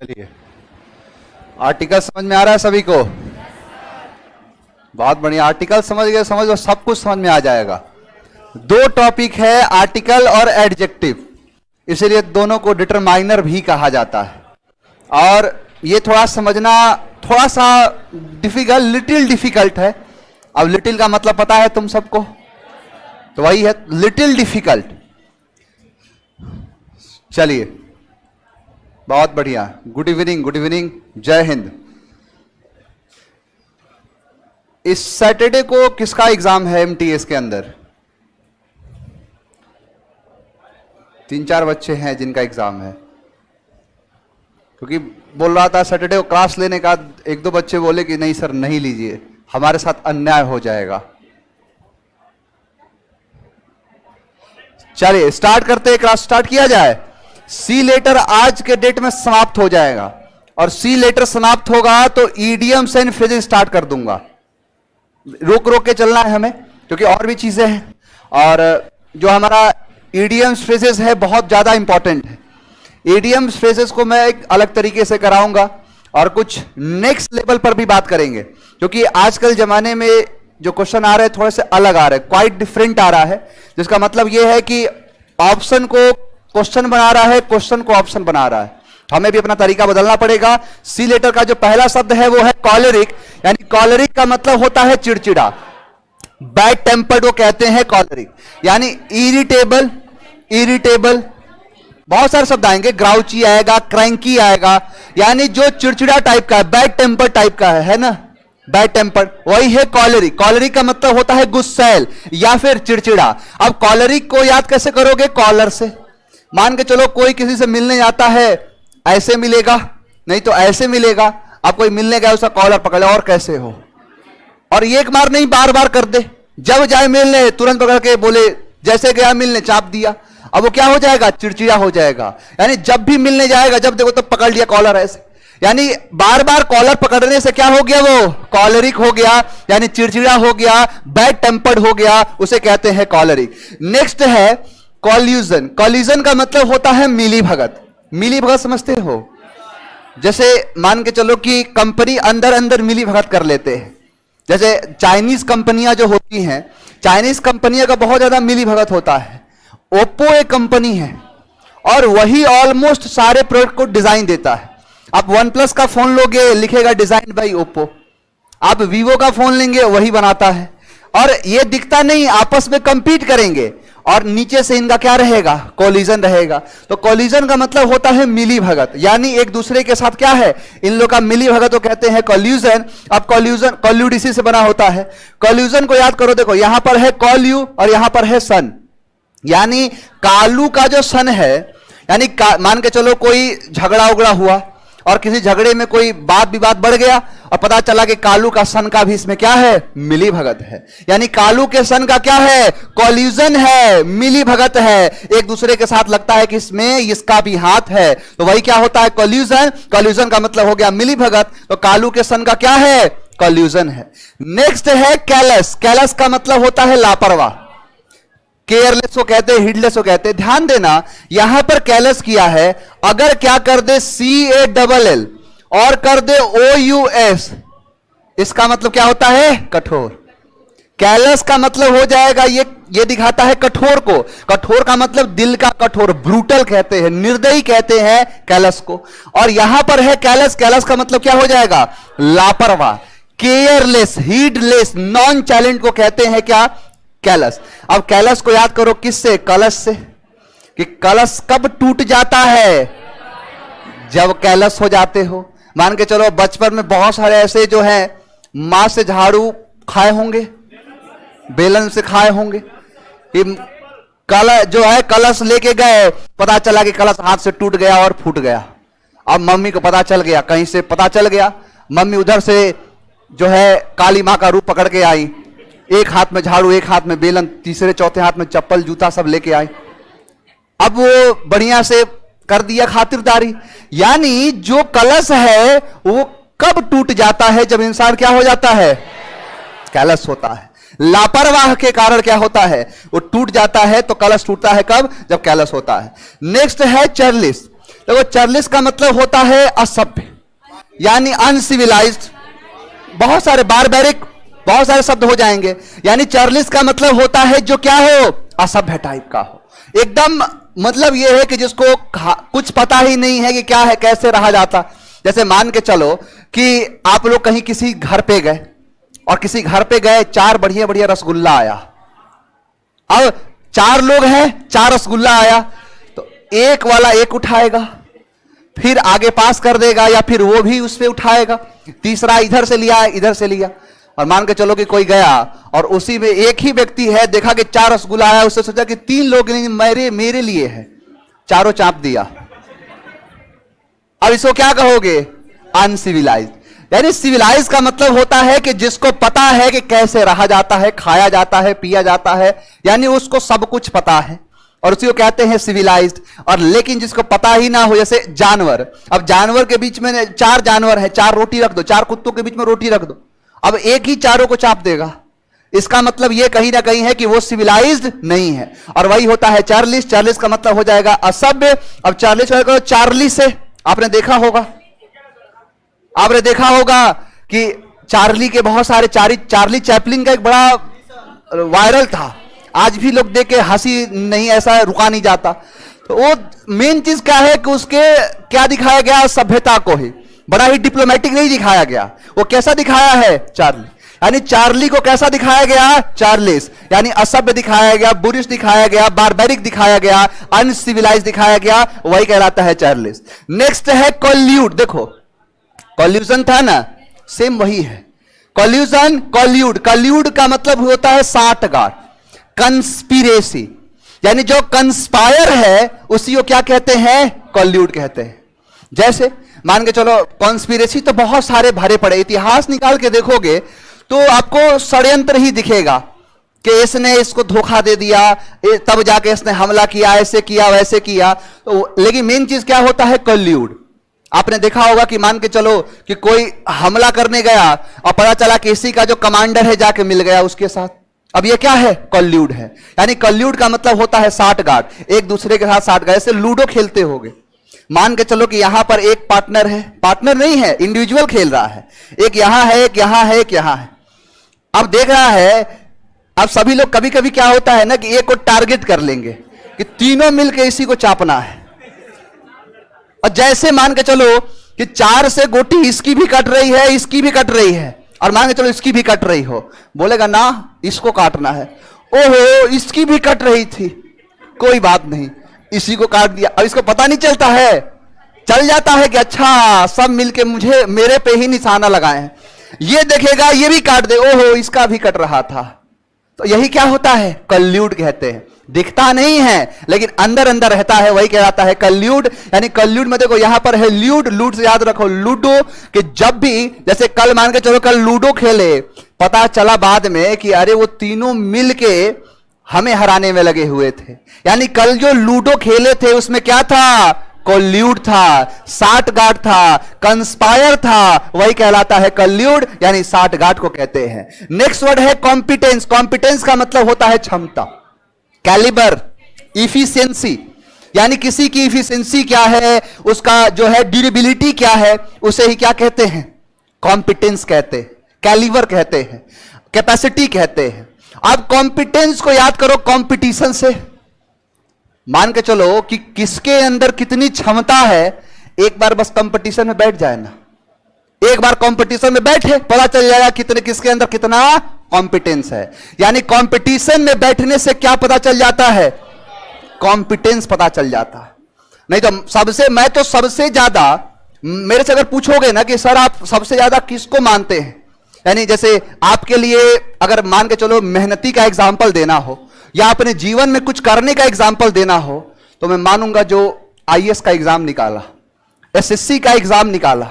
चलिए, आर्टिकल समझ में आ रहा है सभी को? बहुत बढ़िया। आर्टिकल समझ गए, समझ लो सब कुछ समझ में आ जाएगा। दो टॉपिक है, आर्टिकल और एडजेक्टिव, इसलिए दोनों को डिटरमाइनर भी कहा जाता है। और ये थोड़ा समझना थोड़ा सा डिफिकल्ट, लिटिल डिफिकल्ट है। अब लिटिल का मतलब पता है तुम सबको, तो वही है लिटिल डिफिकल्ट। चलिए, बहुत बढ़िया। गुड इवनिंग, गुड इवनिंग, जय हिंद। इस सैटरडे को किसका एग्जाम है एमटीएस के अंदर? 3-4 बच्चे हैं जिनका एग्जाम है, क्योंकि बोल रहा था सैटरडे को क्लास लेने का। 1-2 बच्चे बोले कि नहीं सर नहीं लीजिए, हमारे साथ अन्याय हो जाएगा। चलिए स्टार्ट करते हैं, क्लास स्टार्ट किया जाए। सी लेटर आज के डेट में समाप्त हो जाएगा, और सी लेटर समाप्त होगा तो ईडियम्स एंड फ्रेजेस स्टार्ट कर दूंगा। रोक रोक के चलना है हमें, क्योंकि और भी चीजें हैं। और जो हमारा ईडियम्स फ्रेजेस है बहुत ज्यादा इंपॉर्टेंट है। ईडियम्स फ्रेजेस को मैं एक अलग तरीके से कराऊंगा, और कुछ नेक्स्ट लेवल पर भी बात करेंगे, क्योंकि आजकल जमाने में जो क्वेश्चन आ रहे हैं थोड़े से अलग आ रहे हैं, क्वाइट डिफरेंट आ रहा है। जिसका मतलब यह है कि ऑप्शन को क्वेश्चन बना रहा है, क्वेश्चन को ऑप्शन बना रहा है। हमें भी अपना तरीका बदलना पड़ेगा। सी लेटर का जो पहला शब्द है वो है कॉलरिक, यानी कॉलरिक का मतलब होता है चिड़चिड़ा। बैड टेम्पर्ड को कहते हैं कॉलरिक, यानी इरिटेबल। इरिटेबल बहुत सारे शब्द आएंगे, ग्राउची आएगा, क्रैंकी आएगा, यानी जो चिड़चिड़ा टाइप का है, बैड टेम्पर टाइप का है ना, बैड टेम्पर, वही है कॉलरिक। कॉलरिक का मतलब होता है गुस्सैल या फिर चिड़चिड़ा। अब कॉलरिक को याद कैसे करोगे? कॉलर से। मान के चलो कोई किसी से मिलने जाता है, ऐसे मिलेगा, नहीं तो ऐसे मिलेगा। अब कोई मिलने गया, उसका कॉलर पकड़ ले, और कैसे हो, और एक बार नहीं बार बार कर दे। जब जाए मिलने तुरंत पकड़ के बोले, जैसे गया मिलने चाप दिया। अब वो क्या हो जाएगा? चिड़चिड़ा हो जाएगा। यानी जब भी मिलने जाएगा, जब देखो तो पकड़ लिया कॉलर ऐसे, यानी बार बार कॉलर पकड़ने से क्या हो गया? वो कॉलरिक हो गया, यानी चिड़चिड़ा हो गया, बैड टेम्पर्ड हो गया, उसे कहते हैं कॉलरिक। नेक्स्ट है कॉल्यूजन। कॉल्यूजन का मतलब होता है मिली भगत। मिली भगत समझते हो? जैसे मान के चलो कि कंपनी अंदर अंदर मिली भगत कर लेते हैं। जैसे चाइनीज कंपनियां जो होती हैं, चाइनीज कंपनियों का बहुत ज्यादा मिली भगत होता है। ओप्पो एक कंपनी है, और वही ऑलमोस्ट सारे प्रोडक्ट को डिजाइन देता है। आप वन प्लस का फोन लोगे, लिखेगा डिजाइन बाई ओप्पो। आप वीवो का फोन लेंगे, वही बनाता है। और ये दिखता नहीं, आपस में कंपीट करेंगे, और नीचे से इनका क्या रहेगा? कोलिजन रहेगा। तो कोलिजन का मतलब होता है मिली भगत, यानी एक दूसरे के साथ क्या है, इन लोग का मिली भगत को कहते हैं कोल्यूजन। अब कोल्यूजन कोल्यूडिसी से बना होता है। कोल्यूजन को याद करो, देखो यहां पर है कॉल्यू और यहां पर है सन, यानी कालू का जो सन है, यानी मान के चलो कोई झगड़ा उगड़ा हुआ, और किसी झगड़े में कोई बात विवाद बढ़ गया, और पता चला कि कालू का सन का भी इसमें क्या है? मिली भगत है। यानी कालू के सन का क्या है? कॉल्यूजन है, मिली भगत है। एक दूसरे के साथ लगता है कि इसमें इसका भी हाथ है, तो वही क्या होता है? कॉल्यूजन। कॉल्यूजन का मतलब हो गया मिली भगत, तो कालू के सन का क्या है? कॉल्यूजन है। नेक्स्ट है कैलस। कैलस का मतलब होता है लापरवाह। केयरलेस को कहते हैं, हीडलेस को कहते हैं। ध्यान देना, यहां पर कैलस किया है। अगर क्या कर दे CALL और कर दे OUS, इसका मतलब क्या होता है? कठोर। कैलस का मतलब हो जाएगा, ये दिखाता है कठोर को। कठोर का मतलब दिल का कठोर, ब्रूटल कहते हैं, निर्दयी कहते हैं कैलस को। और यहां पर है कैलस। कैलस का मतलब क्या हो जाएगा? लापरवाह। केयरलेस, हीडलेस, नॉन चैलेंट को कहते हैं क्या? कैलस। अब कैलस को याद करो किससे? कलश से। कि कलश कब टूट जाता है? जब कैलस हो जाते हो। मान के चलो बचपन में बहुत सारे ऐसे जो हैं मां से झाड़ू खाए होंगे, बेलन से खाए होंगे। कलश जो है, कलश लेके गए, पता चला कि कलश हाथ से टूट गया और फूट गया। अब मम्मी को पता चल गया, कहीं से पता चल गया, मम्मी उधर से जो है काली मां का रूप पकड़ के आई, एक हाथ में झाड़ू, एक हाथ में बेलन, तीसरे चौथे हाथ में चप्पल जूता सब लेके आई। अब वो बढ़िया से कर दिया खातिरदारी। यानी जो कलश है वो कब टूट जाता है? जब इंसान क्या हो जाता है? कैलस होता है। लापरवाह के कारण क्या होता है? वो टूट जाता है। तो कलश टूटता है कब? जब कैलस होता है। नेक्स्ट है चर्लिस। देखो चार्लिस का मतलब होता है असभ्य, यानी अनसिविलाइज्ड। बहुत सारे बारबैरिक, बहुत सारे शब्द हो जाएंगे। यानी चार्लिस का मतलब होता है जो क्या हो, असभ्य टाइप का हो, एकदम। मतलब यह है कि जिसको कुछ पता ही नहीं है कि क्या है, कैसे रहा जाता। जैसे मान के चलो कि आप लोग कहीं किसी घर पे गए, और किसी घर पे गए, 4 बढ़िया बढ़िया रसगुल्ला आया। अब 4 लोग हैं, 4 रसगुल्ला आया, तो एक वाला एक उठाएगा, फिर आगे पास कर देगा, या फिर वो भी उस पे उठाएगा, तीसरा इधर से लिया, इधर से लिया। और मान के चलो कि कोई गया और उसी में एक ही व्यक्ति है, देखा कि 4 रसगुल्ला आया, उससे सोचा कि 3 लोग मेरे लिए है, चारों चाप दिया। अब इसको क्या कहोगे, अनसिविलाइज्ड। यानी सिविलाइज का मतलब होता है कि जिसको पता है कि कैसे रहा जाता है, खाया जाता है, पिया जाता है, यानी उसको सब कुछ पता है, और उसी को कहते हैं सिविलाइज्ड। और लेकिन जिसको पता ही ना हो, जैसे जानवर, अब जानवर के बीच में 4 जानवर है, 4 रोटी रख दो, 4 कुत्तों के बीच में रोटी रख दो, अब एक ही चारों को चाप देगा। इसका मतलब यह कहीं ना कहीं है कि वो सिविलाइज्ड नहीं है। और वही होता है चार्लिस। चार्लिस का मतलब हो जाएगा असभ्य। अब चार्लिस चार्ली से आपने देखा होगा कि चार्ली के बहुत सारे, चार्ली चैपलिन का एक बड़ा वायरल था, आज भी लोग देख के हंसी नहीं, ऐसा रुका नहीं जाता। तो वो मेन चीज क्या है कि उसके क्या दिखाया गया, सभ्यता को ही, बड़ा ही डिप्लोमेटिक नहीं दिखाया गया। वो कैसा दिखाया है, चार्ली, यानी चार्ली को कैसा दिखाया गया, चार्लिस, यानी असभ्य दिखाया गया, बुरिश दिखाया गया, बारबैरिक दिखाया गया, अनसिविलाइज दिखाया गया, वही कहलाता है चार्लिस। नेक्स्ट है कॉल्यूड। देखो कॉल्यूजन था ना, सेम वही है कॉल्यूजन, कॉल्यूड। कॉल्यूड का मतलब होता है साठगांठ, कंस्पिरेसी, यानी जो कंस्पायर है उसी को क्या कहते हैं, कॉल्यूड कहते हैं। जैसे मान के चलो कॉन्स्पिरेसी तो बहुत सारे भरे पड़े, इतिहास निकाल के देखोगे तो आपको षड्यंत्र ही दिखेगा कि इसने इसको धोखा दे दिया, तब जाके इसने हमला किया, ऐसे किया वैसे किया। तो लेकिन मेन चीज क्या होता है, कॉल्यूड। आपने देखा होगा कि मान के चलो कि कोई हमला करने गया और पता चला कि इसी का जो कमांडर है जाके मिल गया उसके साथ, अब ये क्या है, कॉल्यूड है। यानी कॉल्यूड का मतलब होता है साठगांठ, एक दूसरे के साथ साठगांठ। ऐसे लूडो खेलते होगे, मान के चलो कि यहां पर एक पार्टनर है, पार्टनर नहीं है, इंडिविजुअल खेल रहा है, एक यहां है, एक यहां है, एक यहां है। अब देख रहा है, अब सभी लोग कभी कभी क्या होता है ना कि एक को टारगेट कर लेंगे कि तीनों मिलकर इसी को चापना है। और जैसे मान के चलो कि 4 से गोटी इसकी भी कट रही है, इसकी भी कट रही है, और मान के चलो इसकी भी कट रही हो, बोलेगा ना इसको काटना है, ओहो इसकी भी कट रही थी, कोई बात नहीं, इसी को काट दिया। अब इसको पता नहीं चलता है, चल जाता है कि अच्छा सब मिलके मुझे, मेरे पे ही निशाना लगाए हैं। ये देखेगा ये भी काट दे, ओहो इसका भी कट रहा था। तो यही क्या होता है, कल्यूड कहते हैं। दिखता नहीं है लेकिन अंदर अंदर रहता है, वही कहलाता है कल्यूड। यानी कल्यूड में देखो यहां पर है ल्यूड, लूड से याद रखो लूडो, कि जब भी जैसे कल मान के चलो कल लूडो खेले, पता चला बाद में कि अरे वो तीनों मिलके हमें हराने में लगे हुए थे। यानी कल जो लूडो खेले थे उसमें क्या था, कॉल्यूड था, साठगांठ था, कंस्पायर था, वही कहलाता है कॉल्यूड, यानी साठगांठ को कहते हैं। नेक्स्ट वर्ड है कॉम्पिटेंस। कॉम्पिटेंस का मतलब होता है क्षमता, कैलिबर, इफिशिएंसी, यानी किसी की इफिशिएंसी क्या है, उसका जो है ड्यूरेबिलिटी क्या है, उसे ही क्या कहते हैं, कॉम्पिटेंस कहते हैं, कैलिबर कहते हैं, कैपेसिटी कहते हैं। अब कॉम्पिटेंस को याद करो कंपटीशन से, मान के चलो कि किसके अंदर कितनी क्षमता है, एक बार बस कंपटीशन में बैठ जाए ना, एक बार कंपटीशन में बैठे पता चल जाएगा कितने किसके अंदर कितना कॉम्पिटेंस है। यानी कंपटीशन में बैठने से क्या पता चल जाता है, कॉम्पिटेंस पता चल जाता है। नहीं तो सबसे, मैं तो सबसे ज्यादा, मेरे से अगर पूछोगे ना कि सर आप सबसे ज्यादा किसको मानते हैं, यानी जैसे आपके लिए अगर मान के चलो मेहनती का एग्जाम्पल देना हो या अपने जीवन में कुछ करने का एग्जाम्पल देना हो, तो मैं मानूंगा जो आईएएस का एग्जाम निकाला, एसएससी का एग्जाम निकाला।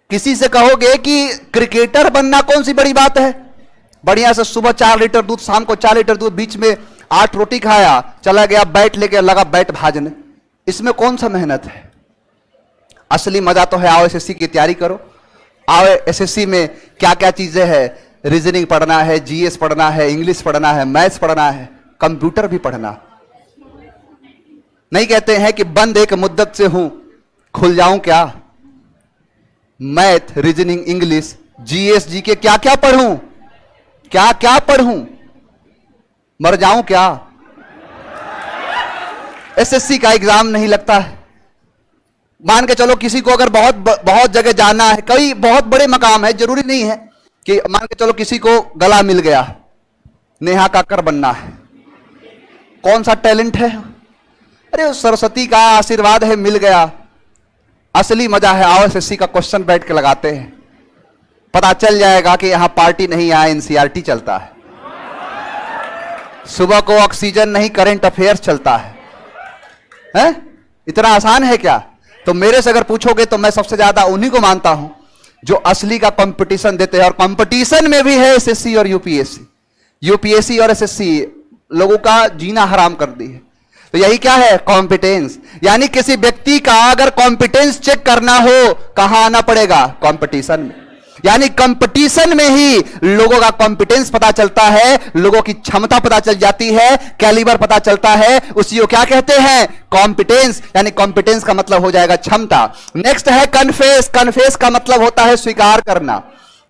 किसी से कहोगे कि क्रिकेटर बनना कौन सी बड़ी बात है, बढ़िया से सुबह 4 लीटर दूध, शाम को 4 लीटर दूध, बीच में 8 रोटी खाया, चला गया बैट लेके लगा बैट भाजने, इसमें कौन सा मेहनत है। असली मजा तो है आओ एसएससी की तैयारी करो, आओ एसएससी में क्या क्या चीजें हैं, रीजनिंग पढ़ना है, जीएस पढ़ना है, इंग्लिश पढ़ना है, मैथ्स पढ़ना है, कंप्यूटर भी पढ़ना। नहीं कहते हैं कि बंद एक मुद्दत से हूं, खुल जाऊं क्या? Math, reasoning, English, GS, GK क्या क्या पढ़ूं, क्या क्या पढ़ूं, मर जाऊं क्या? एसएससी का एग्जाम नहीं लगता है। मान के चलो किसी को अगर बहुत जगह जाना है, कई बहुत बड़े मकाम है, जरूरी नहीं है कि मान के चलो किसी को गला मिल गया, नेहा काक्कर बनना है, कौन सा टैलेंट है? अरे सरस्वती का आशीर्वाद है, मिल गया। असली मजा है, आओ एसएससी का क्वेश्चन बैठ के लगाते हैं, पता चल जाएगा कि यहां पार्टी नहीं, यहां एनसीईआरटी चलता है। सुबह को ऑक्सीजन नहीं, करंट अफेयर्स चलता है। इतना आसान है क्या? तो मेरे से अगर पूछोगे तो मैं सबसे ज्यादा उन्हीं को मानता हूं जो असली का कंपटीशन देते हैं, और कंपटीशन में भी है एसएससी और यूपीएससी। यूपीएससी और एसएससी लोगों का जीना हराम कर दी है। तो यही क्या है? कॉम्पिटेंस। यानी किसी व्यक्ति का अगर कॉम्पिटेंस चेक करना हो, कहां आना पड़ेगा? कंपटीशन में। यानी कंपटीशन में ही लोगों का कॉम्पिटेंस पता चलता है, लोगों की क्षमता पता चल जाती है, कैलिबर पता चलता है, उसी को क्या कहते हैं? कॉम्पिटेंस। यानी कॉम्पिटेंस का मतलब हो जाएगा क्षमता। नेक्स्ट है कन्फेस। कन्फेस का मतलब होता है स्वीकार करना।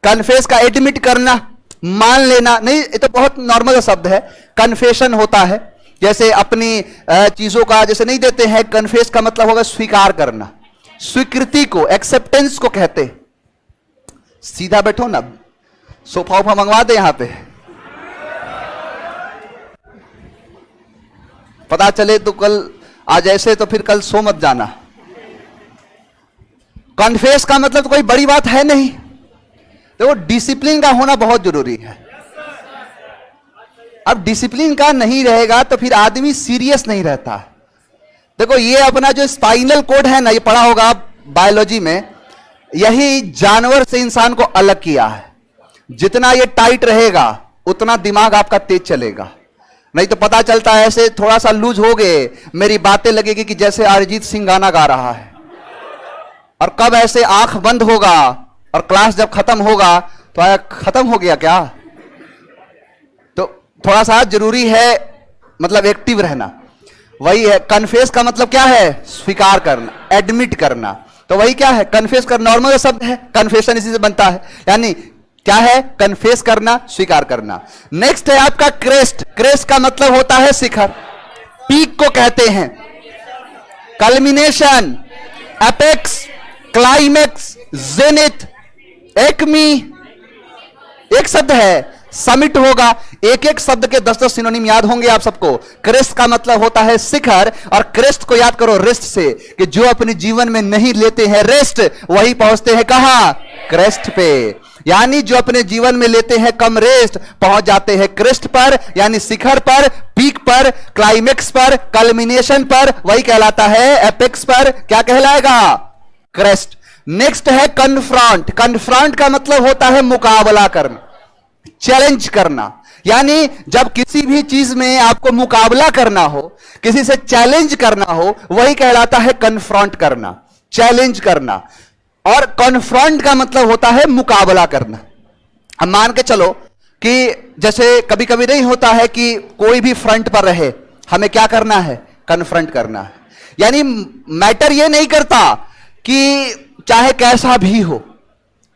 कन्फेस का एडमिट करना, मान लेना नहीं, ये तो बहुत नॉर्मल शब्द है। कन्फेशन होता है जैसे अपनी चीजों का जैसे नहीं देते हैं, कन्फेस का मतलब होगा स्वीकार करना, स्वीकृति को, एक्सेप्टेंस को कहते हैं। सीधा बैठो ना, सोफा उफा मंगवा दे यहां पे, पता चले तो कल आज ऐसे, तो फिर कल सो मत जाना। कन्फेस का मतलब तो कोई बड़ी बात है नहीं। देखो डिसिप्लिन का होना बहुत जरूरी है। अब डिसिप्लिन का नहीं रहेगा तो फिर आदमी सीरियस नहीं रहता। देखो ये अपना जो स्पाइनल कोड है ना, ये पढ़ा होगा बायोलॉजी में, यही जानवर से इंसान को अलग किया है। जितना ये टाइट रहेगा उतना दिमाग आपका तेज चलेगा। नहीं तो पता चलता है ऐसे थोड़ा सा लूज हो गए, मेरी बातें लगेगी कि जैसे अरिजीत सिंह गाना गा रहा है। और कब ऐसे आंख बंद होगा और क्लास जब खत्म होगा तो आया खत्म हो गया क्या? तो थोड़ा सा जरूरी है मतलब एक्टिव रहना। वही है कन्फेस का मतलब क्या है? स्वीकार करना, एडमिट करना। तो वही क्या है? कन्फेस कर, नॉर्मल शब्द है, कन्फेशन इसी से बनता है। यानी क्या है? कन्फेस करना, स्वीकार करना। नेक्स्ट है आपका क्रेस्ट। क्रेस्ट का मतलब होता है शिखर, पीक को कहते हैं। Culmination, apex, climax, zenith, acme, एक शब्द है। समिट होगा। एक एक शब्द के 10-10 सिनोनिम याद होंगे आप सबको। क्रेस्ट का मतलब होता है शिखर, और क्रेस्ट को याद करो रेस्ट से, कि जो अपने जीवन में नहीं लेते हैं रेस्ट, वही पहुंचते हैं कहां? क्रेस्ट पे। यानी जो अपने जीवन में लेते हैं कम रेस्ट, पहुंच जाते हैं क्रेस्ट पर, यानी शिखर पर, पीक पर, क्लाइमेक्स पर, कल्मिनेशन पर, वही कहलाता है एपेक्स पर क्या कहलाएगा? क्रेस्ट। नेक्स्ट है कन्फ्रंट। कन्फ्रंट का मतलब होता है मुकाबला करना, चैलेंज करना। यानी जब किसी भी चीज में आपको मुकाबला करना हो, किसी से चैलेंज करना हो, वही कहलाता है कन्फ्रंट करना, चैलेंज करना। और कन्फ्रंट का मतलब होता है मुकाबला करना। अब मान के चलो कि जैसे कभी कभी नहीं होता है कि कोई भी फ्रंट पर रहे, हमें क्या करना है? कन्फ्रंट करना है। यानी मैटर यह नहीं करता कि चाहे कैसा भी हो,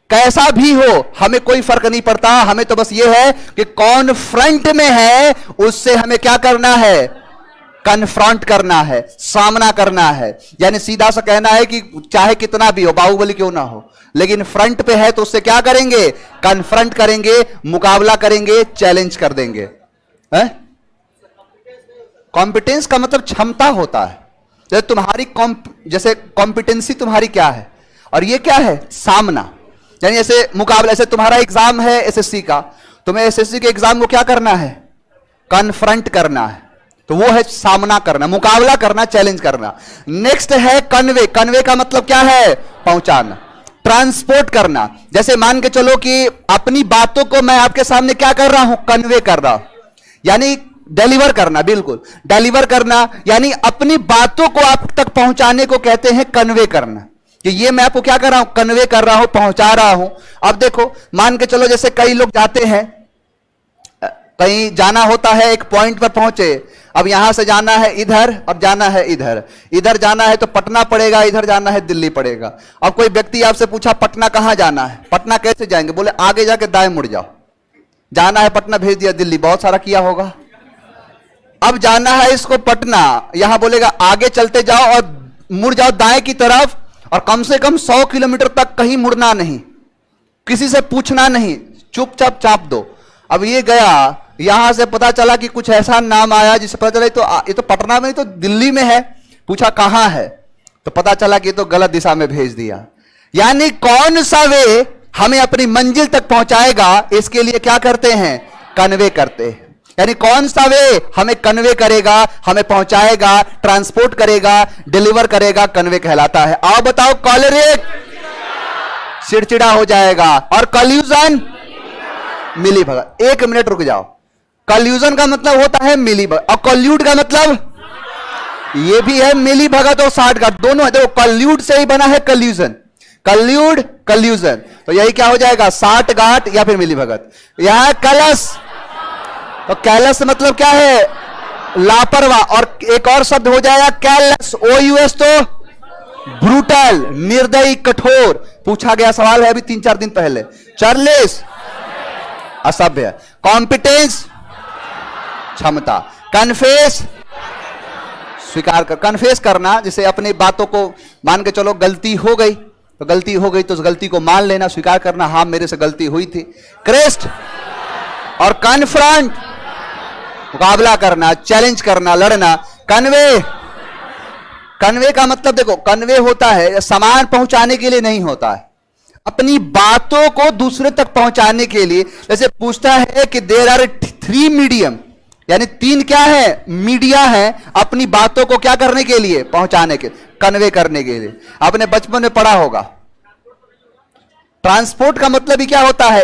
कैसा भी हो, हमें कोई फर्क नहीं पड़ता। हमें तो बस ये है कि कौन फ्रंट में है, उससे हमें क्या करना है? कन्फ्रंट करना है, सामना करना है। यानी सीधा सा कहना है कि चाहे कितना भी हो, बाहुबली क्यों ना हो, लेकिन फ्रंट पे है तो उससे क्या करेंगे? कन्फ्रंट करेंगे, मुकाबला करेंगे, चैलेंज कर देंगे। कॉम्पिटेंस का मतलब क्षमता होता है। जैसे तुम्हारी जैसे कॉम्पिटेंसी तुम्हारी क्या है, और ये क्या है? सामना। यानी ऐसे मुकाबला, ऐसे तुम्हारा एग्जाम है एसएससी का, तुम्हें एसएससी के एग्जाम को क्या करना है? कन्फ्रंट करना है। तो वो है सामना करना, मुकाबला करना, चैलेंज करना। नेक्स्ट है कन्वे। कन्वे का मतलब क्या है? पहुंचाना, ट्रांसपोर्ट करना। जैसे मान के चलो कि अपनी बातों को मैं आपके सामने क्या कर रहा हूं? कन्वे कर रहा हूं, यानी डिलीवर करना। बिल्कुल, डिलीवर करना यानी अपनी बातों को आप तक पहुंचाने को कहते हैं कन्वे करना। कि ये मैं आपको क्या कर रहा हूं? कन्वे कर रहा हूं, पहुंचा रहा हूं। अब देखो मान के चलो जैसे कई लोग जाते हैं, कहीं जाना होता है, एक पॉइंट पर पहुंचे, अब यहां से जाना है इधर और जाना है इधर, इधर जाना है तो पटना पड़ेगा, इधर जाना है दिल्ली पड़ेगा। अब कोई व्यक्ति आपसे पूछा पटना कहां जाना है, पटना कैसे जाएंगे, बोले आगे जाके दाएं मुड़ जाओ। जाना है पटना, भेज दिया दिल्ली, बहुत सारा किया होगा। अब जाना है इसको पटना, यहां बोलेगा आगे चलते जाओ और मुड़ जाओ दाएं की तरफ, और कम से कम 100 किलोमीटर तक कहीं मुड़ना नहीं, किसी से पूछना नहीं, चुपचाप चाप दो। अब ये गया, यहां से पता चला कि कुछ ऐसा नाम आया जिससे पता चला ये तो पटना में नहीं तो दिल्ली में है। पूछा कहां है, तो पता चला कि ये तो गलत दिशा में भेज दिया। यानी कौन सा वे हमें अपनी मंजिल तक पहुंचाएगा, इसके लिए क्या करते हैं, कन्वे करते हैं। यानी कौन सा वे हमें कन्वे करेगा, हमें पहुंचाएगा, ट्रांसपोर्ट करेगा, डिलीवर करेगा, कन्वे कहलाता है। आओ बताओ, कॉलरेट चिड़चिड़ा हो जाएगा, और कल्यूजन मिली भगत। 1 मिनट रुक जाओ। कल्यूजन का मतलब होता है मिली भगत, और कल्यूड का मतलब ये भी है मिली भगत और साठगांठ दोनों है। देखो कल्यूड से ही बना है कल्यूजन, कल्यूड कल्यूजन, तो यही क्या हो जाएगा, साठगांठ या फिर मिली भगत। यहां कलश, तो कैलस मतलब क्या है, लापरवाह, और एक और शब्द हो जाएगा कैलस, OUS, तो ब्रूटल, निर्दयी, कठोर। पूछा गया सवाल है अभी 3-4 दिन पहले। चार्लेस असभ्य, कॉम्पिटेंस क्षमता, कन्फेस स्वीकार कर, कन्फेस करना, जिसे अपनी बातों को मान के चलो गलती हो गई तो गलती हो गई तो उस गलती को मान लेना, स्वीकार करना, हाँ मेरे से गलती हुई थी। क्रेस्ट और कन्फ्रंट मुकाबला करना, चैलेंज करना, लड़ना। कन्वे, कन्वे का मतलब देखो, कन्वे होता है सामान पहुंचाने के लिए नहीं होता है, अपनी बातों को दूसरे तक पहुंचाने के लिए। जैसे पूछता है कि देयर आर 3 मीडियम, यानी 3 क्या है, मीडिया है, अपनी बातों को क्या करने के लिए, पहुंचाने के, कन्वे करने के लिए। आपने बचपन में पढ़ा होगा, ट्रांसपोर्ट का मतलब ही क्या होता है,